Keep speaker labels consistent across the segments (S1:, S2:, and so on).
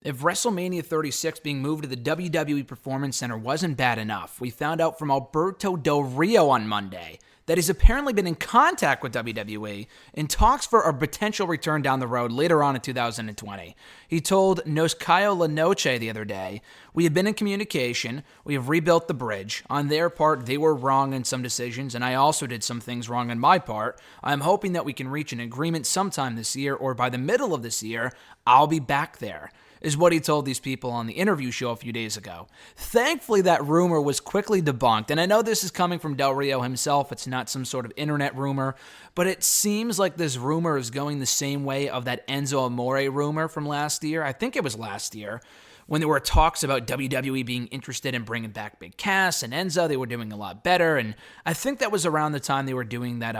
S1: If WrestleMania 36 being moved to the WWE Performance Center wasn't bad enough, we found out from Alberto Del Rio on Monday that he's apparently been in contact with WWE in talks for a potential return down the road later on in 2020. He told Nos Cayo La Noche the other day, "We have been in communication. We have rebuilt the bridge. On their part, they were wrong in some decisions, and I also did some things wrong on my part. I'm hoping that we can reach an agreement sometime this year or by the middle of this year. I'll be back there," is what he told these people on the interview show a few days ago. Thankfully, that rumor was quickly debunked, and I know this is coming from Del Rio himself. It's not some sort of internet rumor, but it seems like this rumor is going the same way of that Enzo Amore rumor from last year. I think it was last year, when there were talks about WWE being interested in bringing back Big Cass and Enzo. They were doing a lot better, and I think that was around the time they were doing that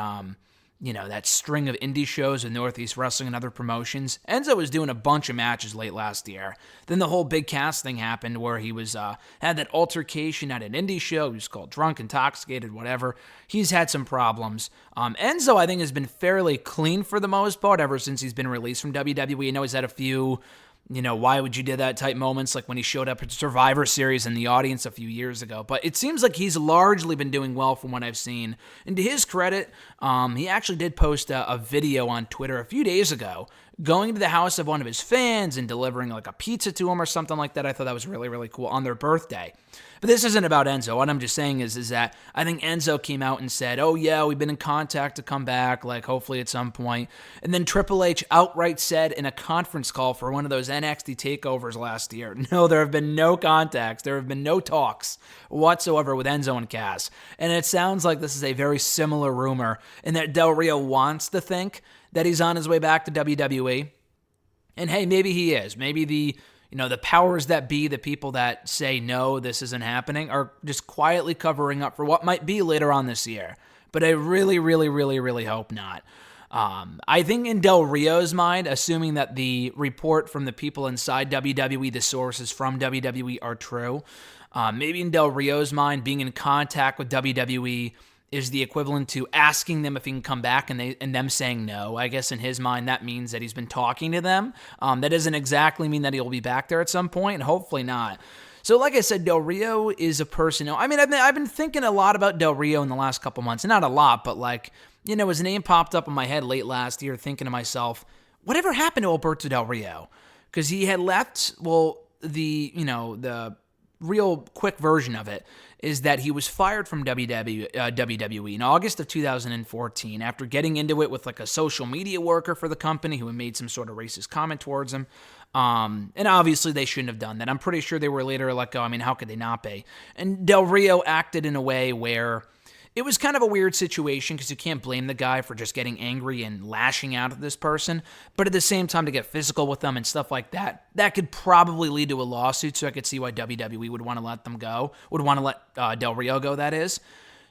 S1: that string of indie shows with Northeast Wrestling and other promotions. Enzo was doing a bunch of matches late last year. Then the whole Big Cass thing happened where he was had that altercation at an indie show. He was called drunk, intoxicated, whatever. He's had some problems. Enzo, I think, has been fairly clean for the most part ever since he's been released from WWE. I know he's had a few why would you do that type moments, like when he showed up at Survivor Series in the audience a few years ago. But it seems like he's largely been doing well from what I've seen. And to his credit, he actually did post a video on Twitter a few days ago going to the house of one of his fans and delivering like a pizza to him or something like that. I thought that was really, really cool on their birthday. But this isn't about Enzo. What I'm just saying is that I think Enzo came out and said, "Oh yeah, we've been in contact to come back, like hopefully at some point." And then Triple H outright said in a conference call for one of those NXT takeovers last year, "No, there have been no contacts. There have been no talks whatsoever with Enzo and Cass." And it sounds like this is a very similar rumor, and that Del Rio wants to think that he's on his way back to WWE. And hey, maybe he is. Maybe the powers that be, the people that say, no, this isn't happening, are just quietly covering up for what might be later on this year. But I really, really, really, really hope not. I think in Del Rio's mind, assuming that the report from the people inside WWE, the sources from WWE are true, maybe in Del Rio's mind, being in contact with WWE is the equivalent to asking them if he can come back and them saying no. I guess in his mind, that means that he's been talking to them. That doesn't exactly mean that he'll be back there at some point, and hopefully not. So like I said, Del Rio is a person. I've been thinking a lot about Del Rio in the last couple months. Not a lot, but his name popped up in my head late last year, thinking to myself, whatever happened to Alberto Del Rio? Because he had left, the real quick version of it is that he was fired from WWE in August of 2014 after getting into it with like a social media worker for the company who had made some sort of racist comment towards him. And obviously they shouldn't have done that. I'm pretty sure they were later let go. I mean, how could they not be? And Del Rio acted in a way where it was kind of a weird situation because you can't blame the guy for just getting angry and lashing out at this person. But at the same time, to get physical with them and stuff like that, that could probably lead to a lawsuit. So I could see why WWE would want to let them go, would want to let Del Rio go, that is.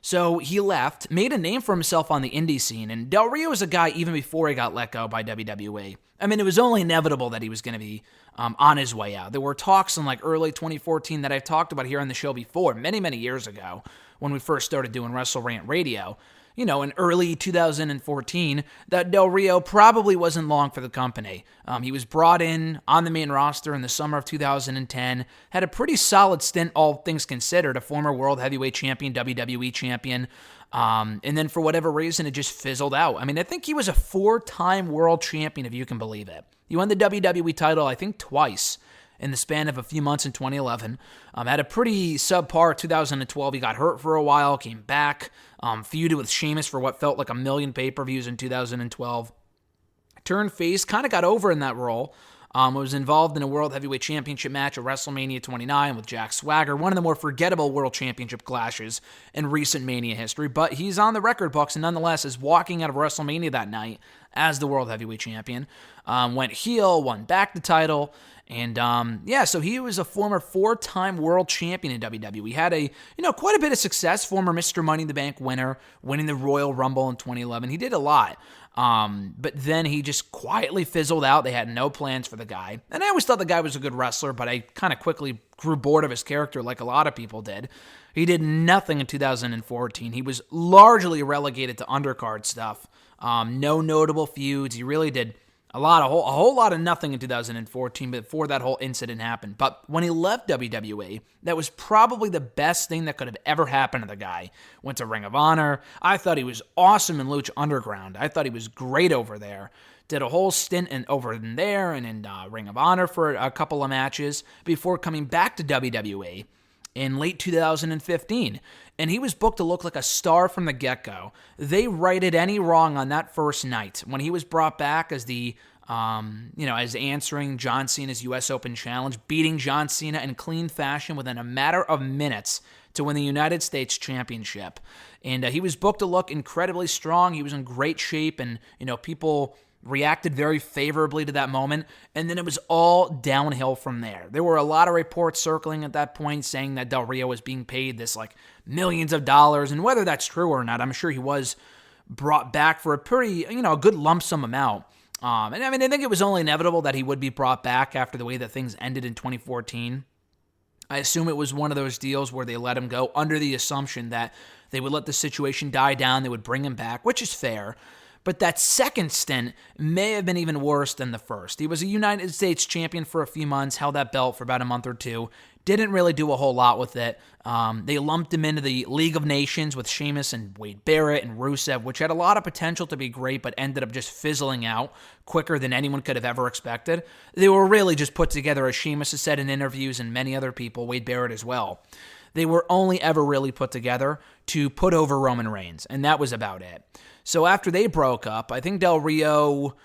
S1: So he left, made a name for himself on the indie scene. And Del Rio was a guy even before he got let go by WWE. I mean, it was only inevitable that he was going to be on his way out. There were talks in early 2014 that I've talked about here on the show before, many, many years ago, when we first started doing WrestleRant Radio, in early 2014, that Del Rio probably wasn't long for the company. He was brought in on the main roster in the summer of 2010, had a pretty solid stint, all things considered, a former World Heavyweight Champion, WWE Champion, and then for whatever reason, it just fizzled out. I mean, I think he was a 4-time World Champion, if you can believe it. He won the WWE title, I think, twice in the span of a few months in 2011. Had a pretty subpar 2012. He got hurt for a while, came back, feuded with Sheamus for what felt like 1 million pay-per-views in 2012. Turned face, kind of got over in that role. Was involved in a World Heavyweight Championship match at WrestleMania 29 with Jack Swagger, one of the more forgettable World Championship clashes in recent Mania history, but he's on the record books and nonetheless is walking out of WrestleMania that night as the World Heavyweight Champion. Went heel, won back the title, and so he was a former 4-time World Champion in WWE. Had quite a bit of success, former Mr. Money in the Bank winner, winning the Royal Rumble in 2011. He did a lot. But then he just quietly fizzled out. They had no plans for the guy. And I always thought the guy was a good wrestler, but I kind of quickly grew bored of his character like a lot of people did. He did nothing in 2014. He was largely relegated to undercard stuff. No notable feuds. He really did A whole lot of nothing in 2014 before that whole incident happened. But when he left WWE, that was probably the best thing that could have ever happened to the guy. Went to Ring of Honor. I thought he was awesome in Lucha Underground. I thought he was great over there. Did a whole stint over there and in Ring of Honor for a couple of matches before coming back to WWE in late 2015. And he was booked to look like a star from the get-go. They righted any wrong on that first night when he was brought back as as answering John Cena's U.S. Open Challenge, beating John Cena in clean fashion within a matter of minutes to win the United States Championship. And he was booked to look incredibly strong. He was in great shape, and people reacted very favorably to that moment, and then it was all downhill from there. There were a lot of reports circling at that point saying that Del Rio was being paid this millions of dollars, and whether that's true or not, I'm sure he was brought back for a pretty, a good lump sum amount. I think it was only inevitable that he would be brought back after the way that things ended in 2014. I assume it was one of those deals where they let him go under the assumption that they would let the situation die down, they would bring him back, which is fair. But that second stint may have been even worse than the first. He was a United States champion for a few months, held that belt for about a month or two, didn't really do a whole lot with it. They lumped him into the League of Nations with Sheamus and Wade Barrett and Rusev, which had a lot of potential to be great, but ended up just fizzling out quicker than anyone could have ever expected. They were really just put together, as Sheamus has said in interviews and many other people, Wade Barrett as well. They were only ever really put together to put over Roman Reigns, and that was about it. So after they broke up, I think Del Rio,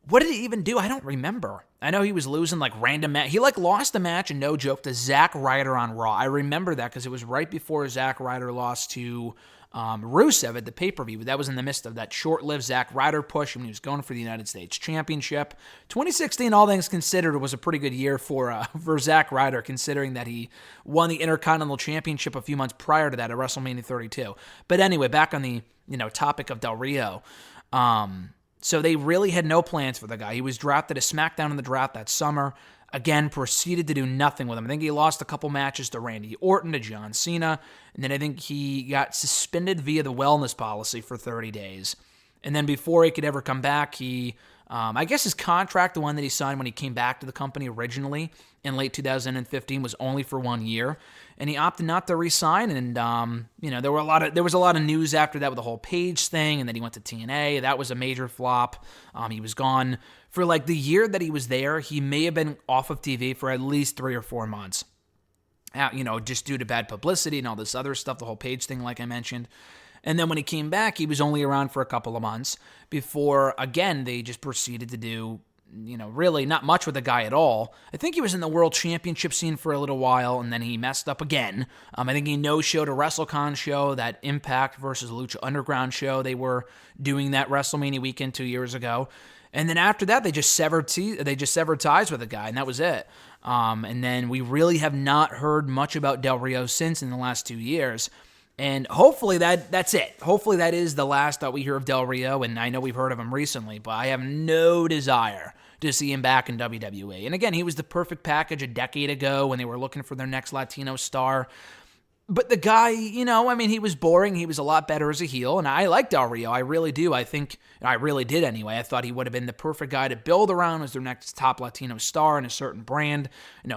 S1: what did he even do? I don't remember. I know he was losing random match. He lost a match, and no joke, to Zack Ryder on Raw. I remember that because it was right before Zack Ryder lost to Rusev at the pay-per-view. That was in the midst of that short-lived Zack Ryder push when he was going for the United States Championship. 2016, all things considered, was a pretty good year for Zack Ryder, considering that he won the Intercontinental Championship a few months prior to that at WrestleMania 32. But anyway, back on the topic of Del Rio. So they really had no plans for the guy. He was drafted to SmackDown in the draft that summer. Again, proceeded to do nothing with him. I think he lost a couple matches to Randy Orton, to John Cena, and then I think he got suspended via the wellness policy for 30 days. And then before he could ever come back, I guess his contract, the one that he signed when he came back to the company originally in late 2015, was only for 1 year, and he opted not to re-sign. And there was a lot of news after that with the whole Page thing, and then he went to TNA. That was a major flop. He was gone for the year that he was there. He may have been off of TV for at least 3 or 4 months. Just due to bad publicity and all this other stuff, the whole Page thing, like I mentioned. And then when he came back, he was only around for a couple of months before, again, they just proceeded to do, really not much with the guy at all. I think he was in the World Championship scene for a little while, and then he messed up again. I think he no-showed a WrestleCon show, that Impact versus Lucha Underground show. They were doing that WrestleMania weekend 2 years ago. And then after that, they just severed ties with the guy, and that was it. And then we really have not heard much about Del Rio since in the last 2 years. And hopefully that's it. Hopefully that is the last that we hear of Del Rio, and I know we've heard of him recently, but I have no desire to see him back in WWE. And again, he was the perfect package a decade ago when they were looking for their next Latino star. But the guy, he was boring. He was a lot better as a heel, and I like Del Rio. I really do. I really did anyway. I thought he would have been the perfect guy to build around as their next top Latino star in a certain brand,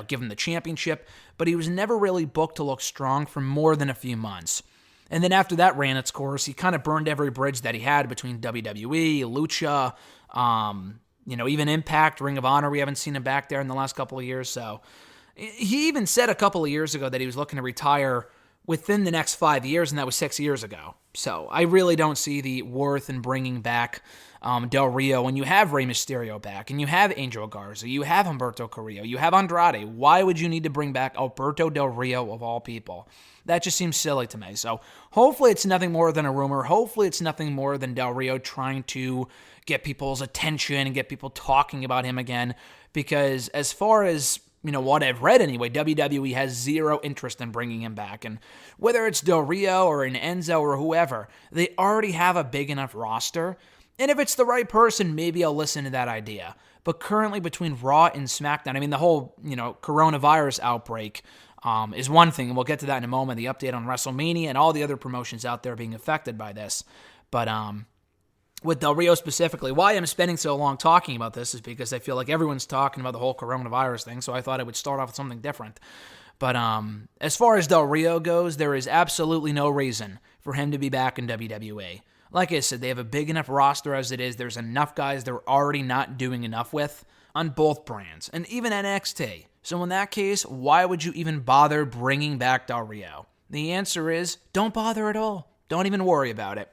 S1: give him the championship. But he was never really booked to look strong for more than a few months. And then after that ran its course, he kind of burned every bridge that he had between WWE, Lucha, even Impact, Ring of Honor. We haven't seen him back there in the last couple of years. So he even said a couple of years ago that he was looking to retire within the next 5 years, and that was 6 years ago. So I really don't see the worth in bringing back Del Rio when you have Rey Mysterio back, and you have Angel Garza, you have Humberto Carrillo, you have Andrade. Why would you need to bring back Alberto Del Rio of all people? That just seems silly to me. So hopefully it's nothing more than a rumor. Hopefully it's nothing more than Del Rio trying to get people's attention and get people talking about him again. Because as far as what I've read anyway, WWE has zero interest in bringing him back. And whether it's Del Rio or an Enzo or whoever, they already have a big enough roster. And if it's the right person, maybe I'll listen to that idea. But currently between Raw and SmackDown, the whole, coronavirus outbreak is one thing, and we'll get to that in a moment, the update on WrestleMania and all the other promotions out there being affected by this. But with Del Rio specifically, why I'm spending so long talking about this is because I feel like everyone's talking about the whole coronavirus thing, so I thought I would start off with something different. But as far as Del Rio goes, there is absolutely no reason for him to be back in WWE. Like I said, they have a big enough roster as it is. There's enough guys they're already not doing enough with on both brands, and even NXT. So in that case, why would you even bother bringing back Del Rio? The answer is, don't bother at all. Don't even worry about it.